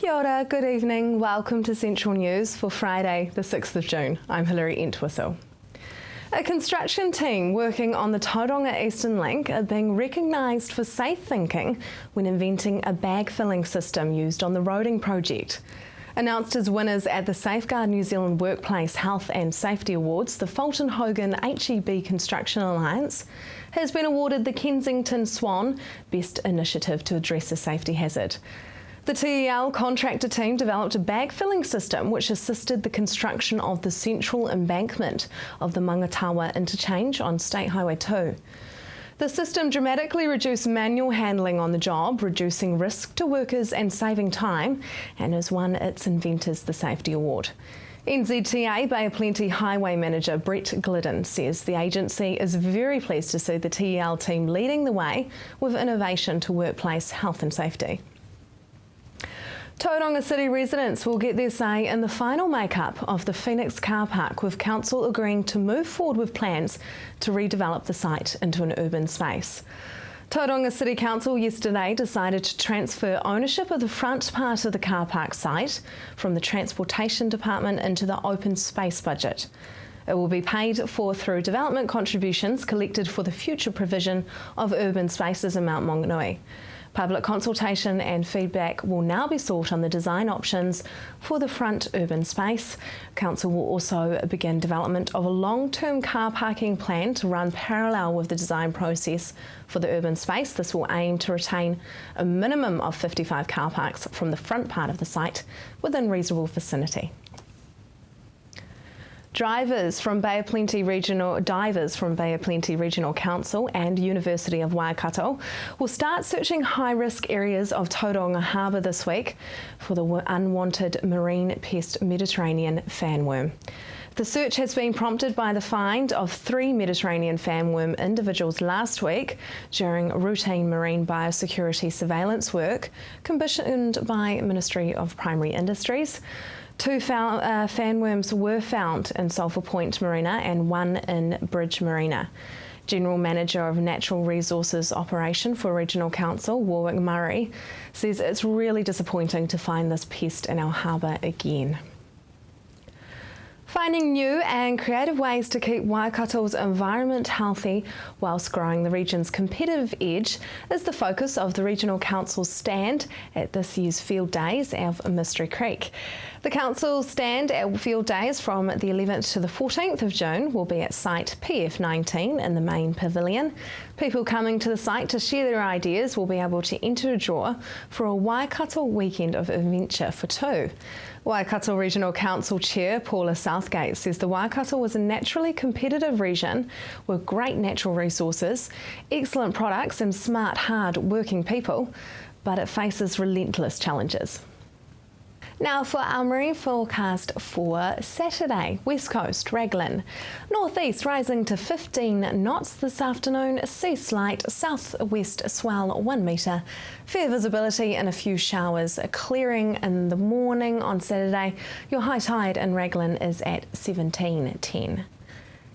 Kia ora, good evening. Welcome to Central News for Friday, the 6th of June. I'm Hilary Entwistle. A construction team working on the Tauranga Eastern Link are being recognised for safe thinking when inventing a bag filling system used on the roading project. Announced as winners at the Safeguard New Zealand Workplace Health and Safety Awards, the Fulton Hogan HEB Construction Alliance has been awarded the Kensington Swan Best Initiative to address a safety hazard. The TEL contractor team developed a bag filling system which assisted the construction of the central embankment of the Mangatawa interchange on State Highway 2. The system dramatically reduced manual handling on the job, reducing risk to workers and saving time, and has won its inventors the Safety Award. NZTA Bay of Plenty Highway Manager Brett Glidden says the agency is very pleased to see the TEL team leading the way with innovation to workplace health and safety. Tauranga City residents will get their say in the final make-up of the Phoenix car park, with council agreeing to move forward with plans to redevelop the site into an urban space. Tauranga City Council yesterday decided to transfer ownership of the front part of the car park site from the Transportation Department into the open space budget. It will be paid for through development contributions collected for the future provision of urban spaces in Mount Maunganui. Public consultation and feedback will now be sought on the design options for the front urban space. Council will also begin development of a long-term car parking plan to run parallel with the design process for the urban space. This will aim to retain a minimum of 55 car parks from the front part of the site within reasonable vicinity. Divers from Bay of Plenty Regional Council and University of Waikato will start searching high-risk areas of Tauranga Harbour this week for the unwanted marine pest Mediterranean fanworm. The search has been prompted by the find of 3 Mediterranean fanworm individuals last week during routine marine biosecurity surveillance work commissioned by Ministry of Primary Industries. 2 fanworms were found in Sulphur Point Marina and 1 in Bridge Marina. General Manager of Natural Resources Operation for Regional Council, Warwick Murray, says it's really disappointing to find this pest in our harbour again. Finding new and creative ways to keep Waikato's environment healthy whilst growing the region's competitive edge is the focus of the Regional Council's stand at this year's Field Days of Mystery Creek. The Council's stand at Field Days from the 11th to the 14th of June will be at site PF19 in the main pavilion. People coming to the site to share their ideas will be able to enter a draw for a Waikato weekend of adventure for 2. Waikato Regional Council Chair Paula Southgate says the Waikato is a naturally competitive region with great natural resources, excellent products and smart, hard-working people, but it faces relentless challenges. Now for our marine forecast for Saturday. West Coast, Raglan. Northeast rising to 15 knots this afternoon. Sea slight, southwest swell 1 metre. Fair visibility and a few showers. Clearing in the morning on Saturday. Your high tide in Raglan is at 17:10.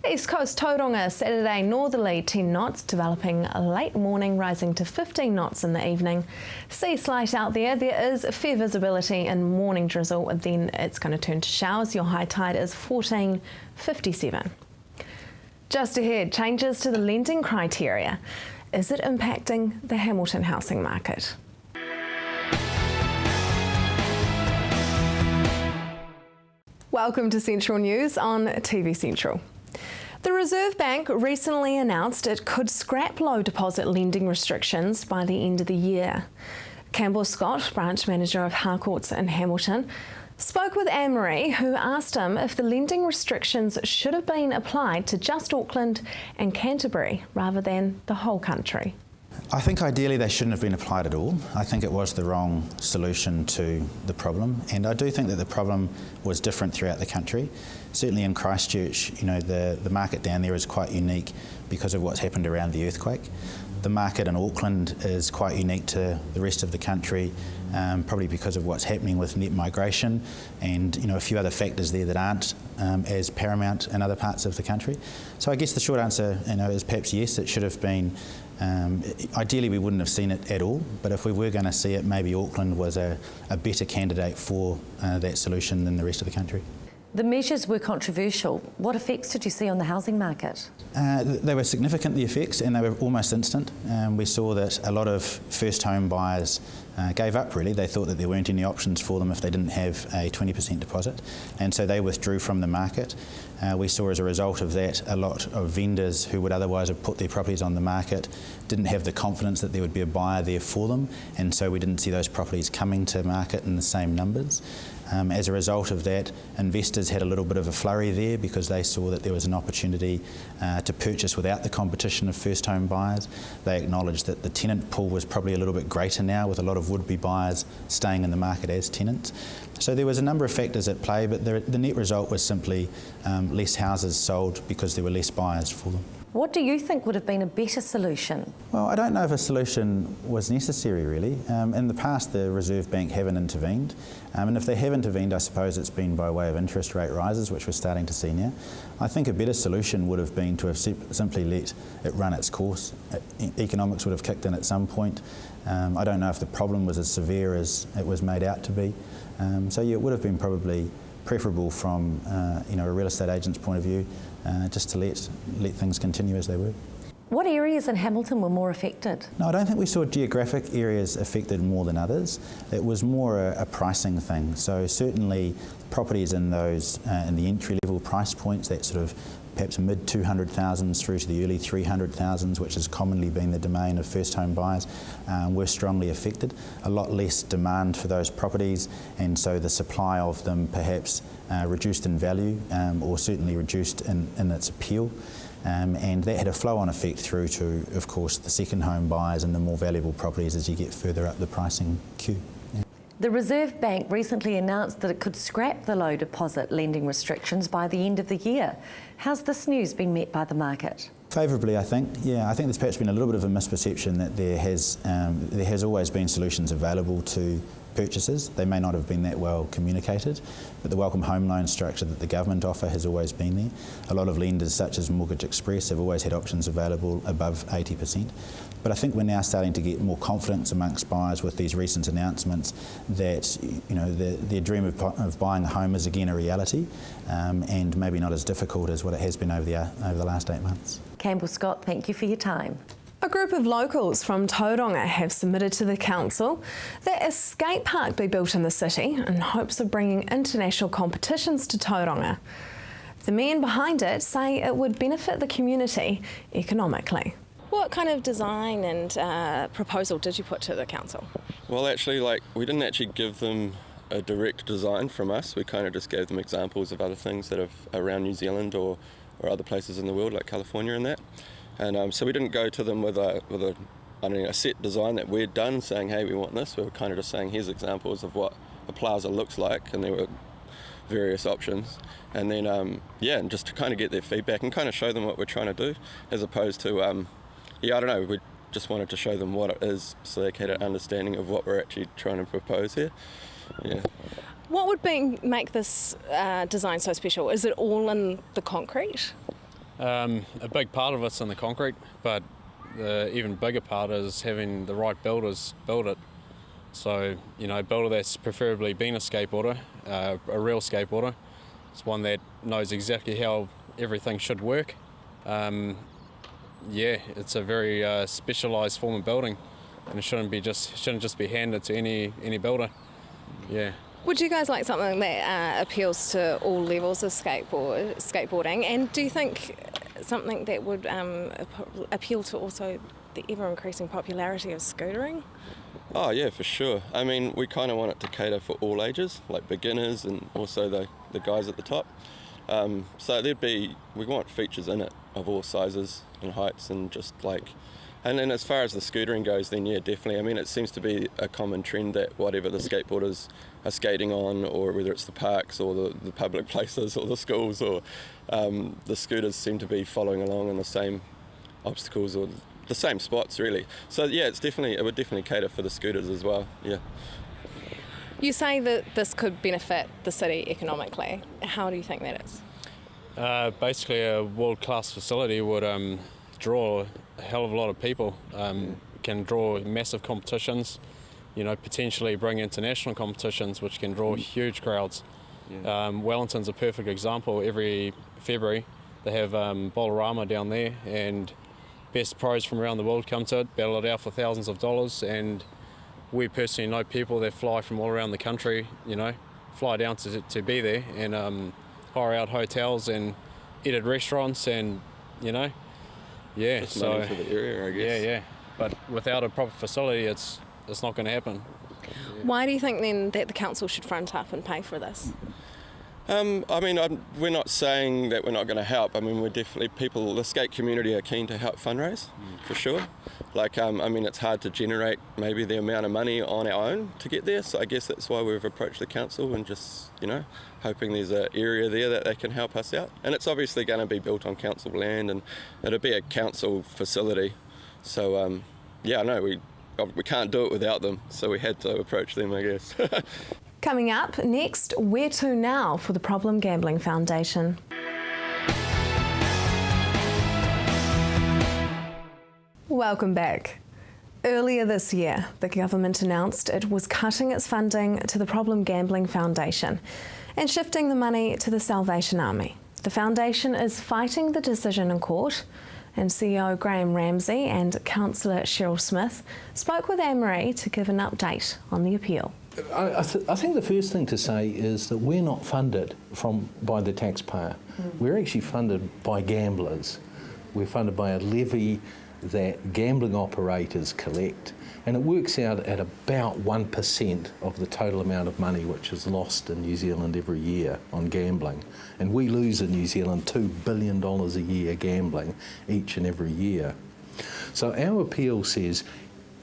East Coast Tauranga, Saturday northerly 10 knots, developing late morning, rising to 15 knots in the evening. Sea slight out there. There is fair visibility and morning drizzle, and then it's going to turn to showers. Your high tide is 14:57. Just ahead, changes to the lending criteria. Is it impacting the Hamilton housing market? Welcome to Central News on TV Central. The Reserve Bank recently announced it could scrap low deposit lending restrictions by the end of the year. Campbell Scott, branch manager of Harcourts in Hamilton, spoke with Anne-Marie, who asked him if the lending restrictions should have been applied to just Auckland and Canterbury rather than the whole country. I think ideally they shouldn't have been applied at all. I think it was the wrong solution to the problem, and I do think that the problem was different throughout the country. Certainly in Christchurch, the market down there is quite unique because of what's happened around the earthquake. The market in Auckland is quite unique to the rest of the country, probably because of what's happening with net migration and a few other factors there that aren't as paramount in other parts of the country. So I guess the short answer is perhaps yes, it should have been. Ideally we wouldn't have seen it at all, but if we were going to see it, maybe Auckland was a better candidate for that solution than the rest of the country. The measures were controversial. What effects did you see on the housing market? They were significant, the effects, and they were almost instant. We saw that a lot of first home buyers gave up really. They thought that there weren't any options for them if they didn't have a 20% deposit, and so they withdrew from the market. We saw as a result of that a lot of vendors who would otherwise have put their properties on the market didn't have the confidence that there would be a buyer there for them, and so we didn't see those properties coming to market in the same numbers. As a result of that, investors had a little bit of a flurry there because they saw that there was an opportunity to purchase without the competition of first home buyers. They acknowledged that the tenant pool was probably a little bit greater now, with a lot of would-be buyers staying in the market as tenants. So there was a number of factors at play, but the net result was simply less houses sold because there were less buyers for them. What do you think would have been a better solution? Well, I don't know if a solution was necessary really. In the past the Reserve Bank haven't intervened, and if they have intervened I suppose it's been by way of interest rate rises, which we're starting to see now. I think a better solution would have been to have simply let it run its course. Economics would have kicked in at some point. I don't know if the problem was as severe as it was made out to be. So yeah, it would have been probably preferable from a real estate agent's point of view, just to let things continue as they were. What areas in Hamilton were more affected? No, I don't think we saw geographic areas affected more than others. It was more a pricing thing. So certainly properties in those in the entry level price points, that sort of perhaps mid 200,000s through to the early 300,000s, which has commonly been the domain of first home buyers, were strongly affected. A lot less demand for those properties, and so the supply of them perhaps reduced in value, or certainly reduced in its appeal. And that had a flow-on effect through to, of course, the second home buyers and the more valuable properties as you get further up the pricing queue. The Reserve Bank recently announced that it could scrap the low deposit lending restrictions by the end of the year. How's this news been met by the market? Favourably, I think. Yeah, I think there's perhaps been a little bit of a misperception that there has always been solutions available to purchases. They may not have been that well communicated, but the welcome home loan structure that the government offer has always been there. A lot of lenders such as Mortgage Express have always had options available above 80%. But I think we're now starting to get more confidence amongst buyers with these recent announcements that their dream of buying a home is again a reality, and maybe not as difficult as what it has been over the last 8 months. Campbell Scott, thank you for your time. A group of locals from Tauranga have submitted to the council that a skate park be built in the city in hopes of bringing international competitions to Tauranga. The men behind it say it would benefit the community economically. What kind of design and proposal did you put to the council? Well, actually, we didn't actually give them a direct design from us. We kind of just gave them examples of other things that are around New Zealand or other places in the world like California and that. And so we didn't go to them with a set design that we'd done saying, hey, we want this. We were kind of just saying, here's examples of what a plaza looks like, and there were various options. And then, and just to kind of get their feedback and kind of show them what we're trying to do, as opposed to, I don't know, we just wanted to show them what it is so they get an understanding of what we're actually trying to propose here. Yeah. What would make this design so special? Is it all in the concrete? A big part of it's in the concrete, but the even bigger part is having the right builders build it. So, a builder that's preferably been a skateboarder, a real skateboarder. It's one that knows exactly how everything should work. It's a very specialised form of building, and it shouldn't just be handed to any builder. Yeah. Would you guys like something that appeals to all levels of skateboarding? And do you think something that would appeal to also the ever-increasing popularity of scootering? Oh yeah, for sure. I mean, we kind of want it to cater for all ages, like beginners and also the guys at the top. So we want features in it of all sizes and heights, and just And then as far as the scootering goes, then yeah, definitely. I mean, it seems to be a common trend that whatever the skateboarders are skating on, or whether it's the parks or the public places or the schools, or the scooters seem to be following along in the same obstacles or the same spots, really. So yeah, it would definitely cater for the scooters as well. Yeah. You say that this could benefit the city economically. How do you think that is? Basically, a world-class facility would draw a hell of a lot of people. Can draw massive competitions, potentially bring international competitions which can draw huge crowds. Yeah. Wellington's a perfect example. Every February they have Bolorama down there, and best pros from around the world come to it, battle it out for thousands of dollars, and we personally know people that fly from all around the country, fly down to be there, and hire out hotels and eat at restaurants, and yeah, Just so money for the area, I guess. yeah. But without a proper facility, it's not going to happen. Why do you think then that the council should front up and pay for this? I mean, we're not saying that we're not going to help. I mean, we're definitely the skate community are keen to help fundraise, for sure. Like, it's hard to generate maybe the amount of money on our own to get there. So I guess that's why we've approached the council and just, hoping there's an area there that they can help us out. And it's obviously going to be built on council land, and it'll be a council facility. So, we can't do it without them. So we had to approach them, I guess. Coming up next, where to now for the Problem Gambling Foundation? Welcome back. Earlier this year, the government announced it was cutting its funding to the Problem Gambling Foundation and shifting the money to the Salvation Army. The foundation is fighting the decision in court, and CEO Graham Ramsey and Councillor Cheryl Smith spoke with Anne-Marie to give an update on the appeal. I think the first thing to say is that we're not funded by the taxpayer. We're actually funded by gamblers. We're funded by a levy that gambling operators collect, and it works out at about 1% of the total amount of money which is lost in New Zealand every year on gambling. And we lose in New Zealand $2 billion a year gambling each and every year. So our appeal says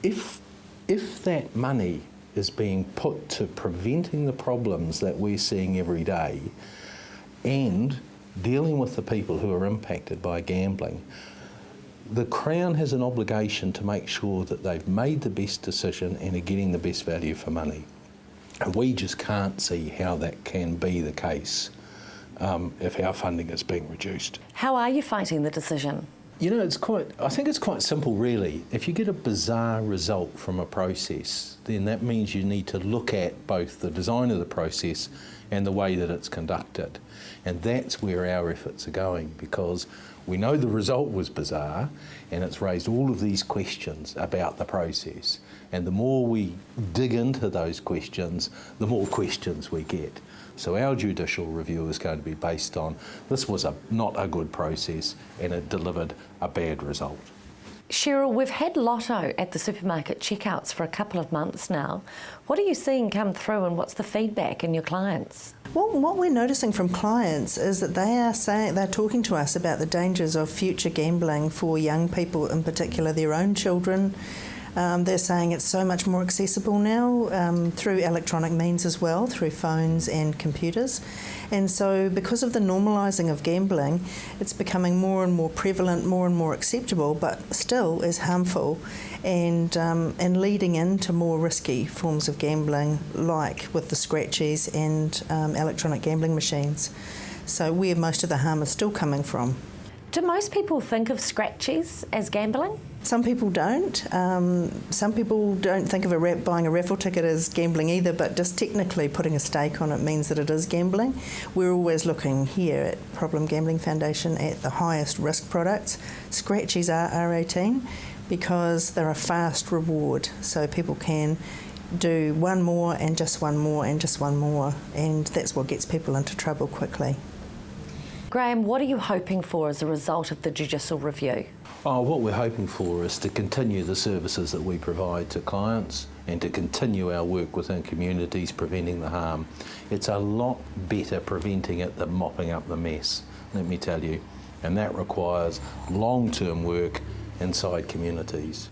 if that money is being put to preventing the problems that we're seeing every day and dealing with the people who are impacted by gambling, the Crown has an obligation to make sure that they've made the best decision and are getting the best value for money. And we just can't see how that can be the case if our funding is being reduced. How are you fighting the decision? I think it's quite simple, really. If you get a bizarre result from a process, then that means you need to look at both the design of the process and the way that it's conducted. And that's where our efforts are going, because we know the result was bizarre and it's raised all of these questions about the process. And the more we dig into those questions, the more questions we get. So our judicial review is going to be based on this was not a good process and it delivered a bad result. Cheryl, we've had Lotto at the supermarket checkouts for a couple of months now. What are you seeing come through, and what's the feedback in your clients? Well, what we're noticing from clients is that they're talking to us about the dangers of future gambling for young people, in particular their own children. They're saying it's so much more accessible now through electronic means as well, through phones and computers. And so because of the normalising of gambling, it's becoming more and more prevalent, more and more acceptable, but still is harmful and leading into more risky forms of gambling, like with the scratchies and electronic gambling machines. So where most of the harm is still coming from. Do most people think of scratchies as gambling? Some people don't. Some people don't think of buying a raffle ticket as gambling either, but just technically putting a stake on it means that it is gambling. We're always looking here at Problem Gambling Foundation at the highest risk products. Scratchies are R18 because they're a fast reward, so people can do one more and just one more and just one more, and that's what gets people into trouble quickly. Graham, what are you hoping for as a result of the judicial review? What we're hoping for is to continue the services that we provide to clients and to continue our work within communities preventing the harm. It's a lot better preventing it than mopping up the mess, let me tell you. And that requires long-term work inside communities.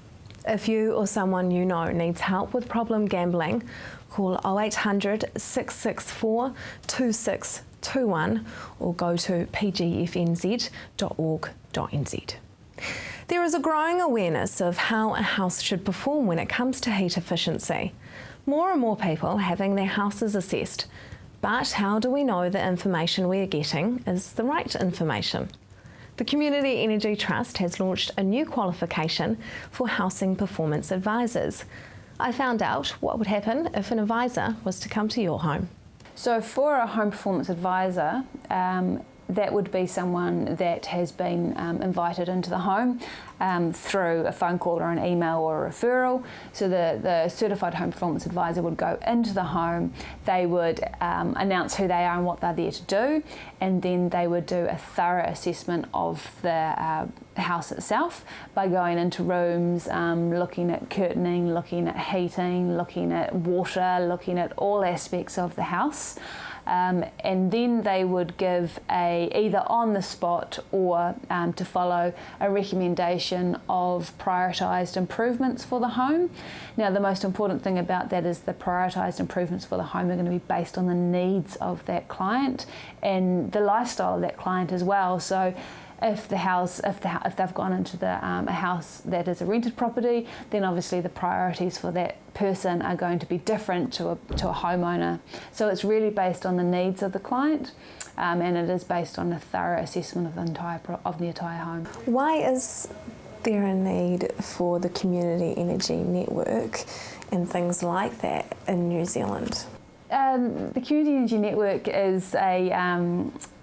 If you or someone you know needs help with problem gambling, call 0800 664 2621 or go to pgfnz.org.nz. There is a growing awareness of how a house should perform when it comes to heat efficiency. More and more people having their houses assessed. But how do we know the information we are getting is the right information? The Community Energy Trust has launched a new qualification for housing performance advisors. I found out what would happen if an advisor was to come to your home. So for a home performance advisor, that would be someone that has been invited into the home through a phone call or an email or a referral. So the certified home performance advisor would go into the home, they would announce who they are and what they're there to do, and then they would do a thorough assessment of the house itself by going into rooms, looking at curtaining, looking at heating, looking at water, looking at all aspects of the house. And then they would give either on the spot or to follow a recommendation of prioritised improvements for the home. Now, the most important thing about that is the prioritised improvements for the home are going to be based on the needs of that client and the lifestyle of that client as well. So if they've gone into a house that is a rented property, then obviously the priorities for that person are going to be different to a homeowner. So it's really based on the needs of the client, and it is based on a thorough assessment of the entire home. Why is there a need for the Community Energy Network and things like that in New Zealand? The Community Energy Network is a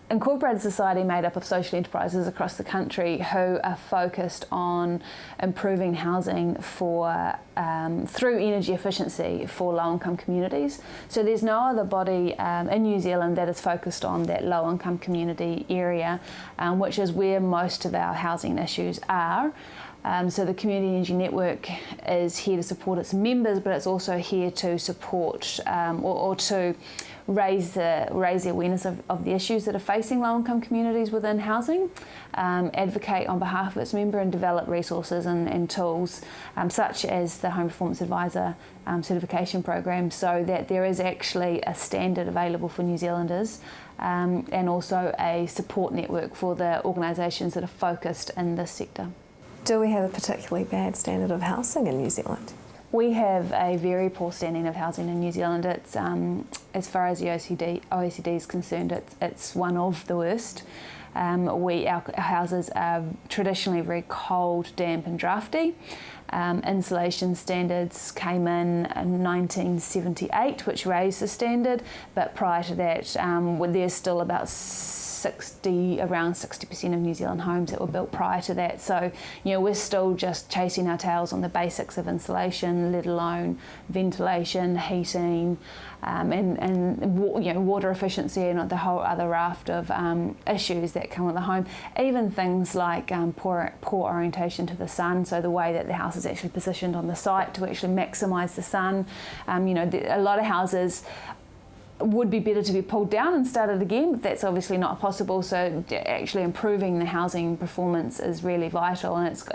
incorporated society made up of social enterprises across the country who are focused on improving housing for through energy efficiency for low-income communities. So there's no other body in New Zealand that is focused on that low-income community area, which is where most of our housing issues are. So the Community Energy Network is here to support its members, but it's also here to support or to raise the awareness of the issues that are facing low-income communities within housing, advocate on behalf of its member and develop resources and tools such as the Home Performance Advisor certification program, so that there is actually a standard available for New Zealanders and also a support network for the organisations that are focused in this sector. Do we have a particularly bad standard of housing in New Zealand? We have a very poor standing of housing in New Zealand. It's as far as the OECD is concerned, it's one of the worst. Our houses are traditionally very cold, damp and drafty. Insulation standards came in 1978, which raised the standard, but prior to that there's still about around 60% of New Zealand homes that were built prior to that. So, we're still just chasing our tails on the basics of insulation, let alone ventilation, heating, and water efficiency, and the whole other raft of issues that come with the home. Even things like poor orientation to the sun, so the way that the house is actually positioned on the site to actually maximise the sun. A lot of houses would be better to be pulled down and started again, but that's obviously not possible. So actually improving the housing performance is really vital, and it's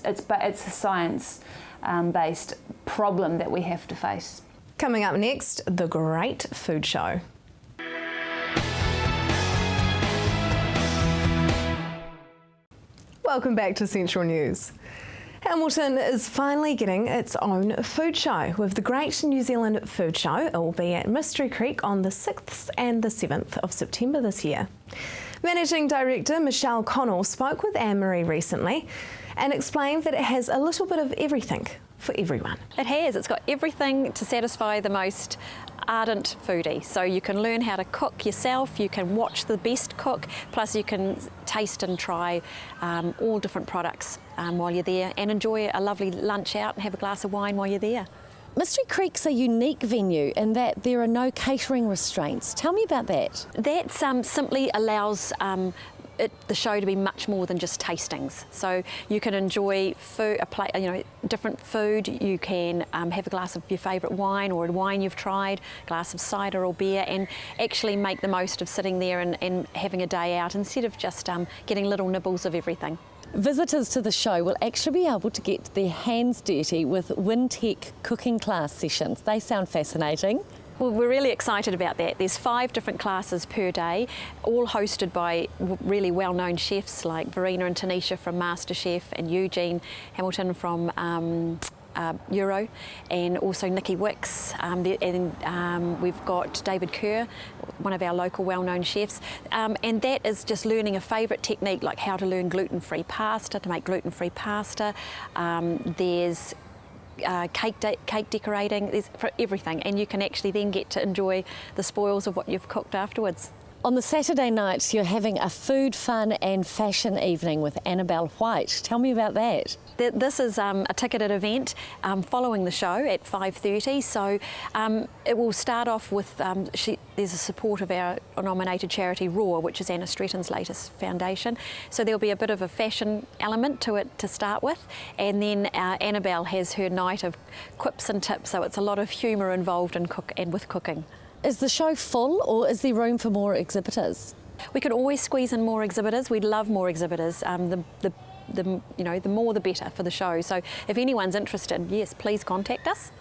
a science-based problem that we have to face. Coming up next, the Great Food Show. Welcome back to Central News. Hamilton is finally getting its own food show with the Great New Zealand Food Show. It will be at Mystery Creek on the 6th and the 7th of September this year. Managing Director Michelle Connell spoke with Anne-Marie recently and explained that it has a little bit of everything for everyone. It has. It's got everything to satisfy the most ardent foodie. So you can learn how to cook yourself, you can watch the best cook, plus you can taste and try all different products while you're there, and enjoy a lovely lunch out and have a glass of wine while you're there. Mystery Creek's a unique venue in that there are no catering restraints. Tell me about that. That simply allows the show to be much more than just tastings. So you can enjoy food, different food. You can have a glass of your favourite wine or a wine you've tried, a glass of cider or beer, and actually make the most of sitting there and having a day out instead of just getting little nibbles of everything. Visitors to the show will actually be able to get their hands dirty with WinTech cooking class sessions. They sound fascinating. Well, we're really excited about that. There's 5 different classes per day, all hosted by really well-known chefs like Verena and Tanisha from MasterChef and Eugene Hamilton from Euro, and also Nikki Wicks, and we've got David Kerr, one of our local well-known chefs, and that is just learning a favourite technique like how to learn gluten-free pasta, to make gluten-free pasta. There's cake decorating, there's everything, and you can actually then get to enjoy the spoils of what you've cooked afterwards. On the Saturday nights, you're having a food, fun and fashion evening with Annabelle White. Tell me about that. This is a ticketed event following the show at 5:30, so it will start off with, there's a support of our nominated charity RAW, which is Anna Stretton's latest foundation, so there'll be a bit of a fashion element to it to start with, and then Annabelle has her night of quips and tips, so it's a lot of humour involved in with cooking. Is the show full or is there room for more exhibitors? We could always squeeze in more exhibitors. We'd love more exhibitors. The more the better for the show. So if anyone's interested, yes, please contact us.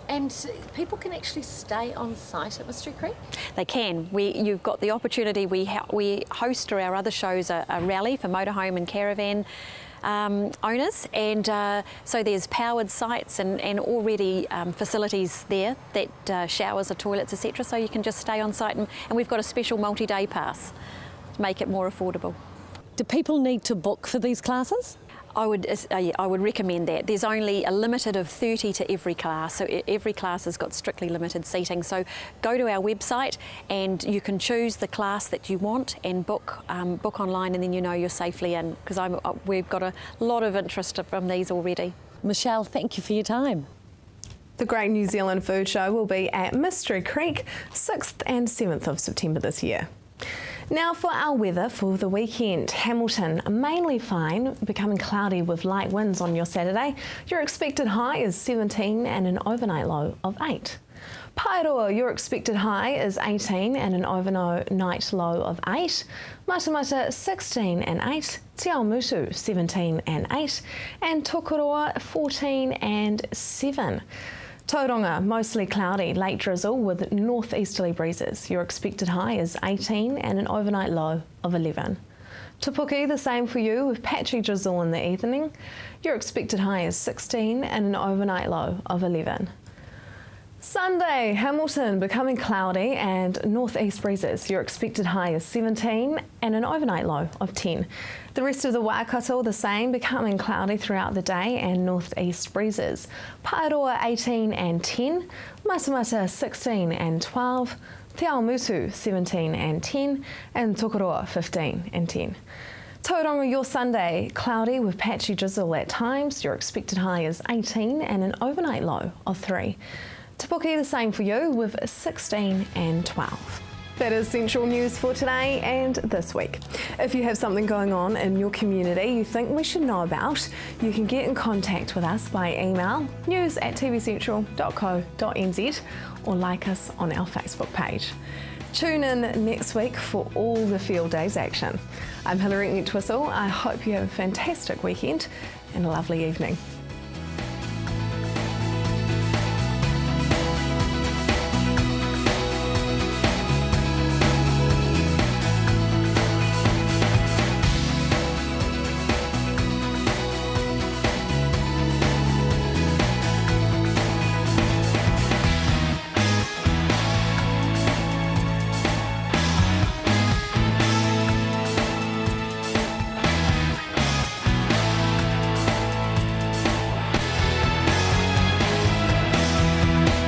And people can actually stay on site at Mystery Creek? They can. You've got the opportunity. We host through our other shows a rally for motorhome and caravan owners, and so there's powered sites and already facilities there that showers or toilets, etc. So you can just stay on site, and we've got a special multi-day pass to make it more affordable. Do people need to book for these classes? I would recommend that. There's only a limited of 30 to every class, so every class has got strictly limited seating. So go to our website and you can choose the class that you want and book online, and then you know you're safely in, because we've got a lot of interest from these already. Michelle, thank you for your time. The Great New Zealand Food Show will be at Mystery Creek 6th and 7th of September this year. Now for our weather for the weekend. Hamilton, mainly fine, becoming cloudy with light winds on your Saturday. Your expected high is 17 and an overnight low of 8. Paeroa, your expected high is 18 and an overnight low of 8. Matamata, 16 and 8. Te Awamutu, 17 and 8. And Tokoroa, 14 and 7. Tauranga, mostly cloudy, late drizzle with northeasterly breezes. Your expected high is 18 and an overnight low of 11. Te Puke, the same for you with patchy drizzle in the evening. Your expected high is 16 and an overnight low of 11. Sunday, Hamilton becoming cloudy and northeast breezes. Your expected high is 17 and an overnight low of 10. The rest of the Waikato the same, becoming cloudy throughout the day and northeast breezes. Paeroa 18 and 10, Matamata 16 and 12, Te Awamutu 17 and 10, and Tokoroa 15 and 10. Tauranga, your Sunday, cloudy with patchy drizzle at times. Your expected high is 18 and an overnight low of 3. Te Puke, the same for you with 16 and 12. That is Central News for today and this week. If you have something going on in your community you think we should know about, you can get in contact with us by email news@tvcentral.co.nz or like us on our Facebook page. Tune in next week for all the field days action. I'm Hilary Entwistle. I hope you have a fantastic weekend and a lovely evening.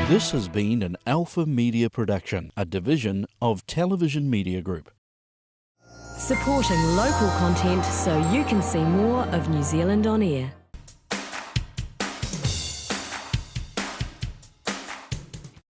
This has been an Alpha Media production, a division of Television Media Group. Supporting local content so you can see more of New Zealand on air.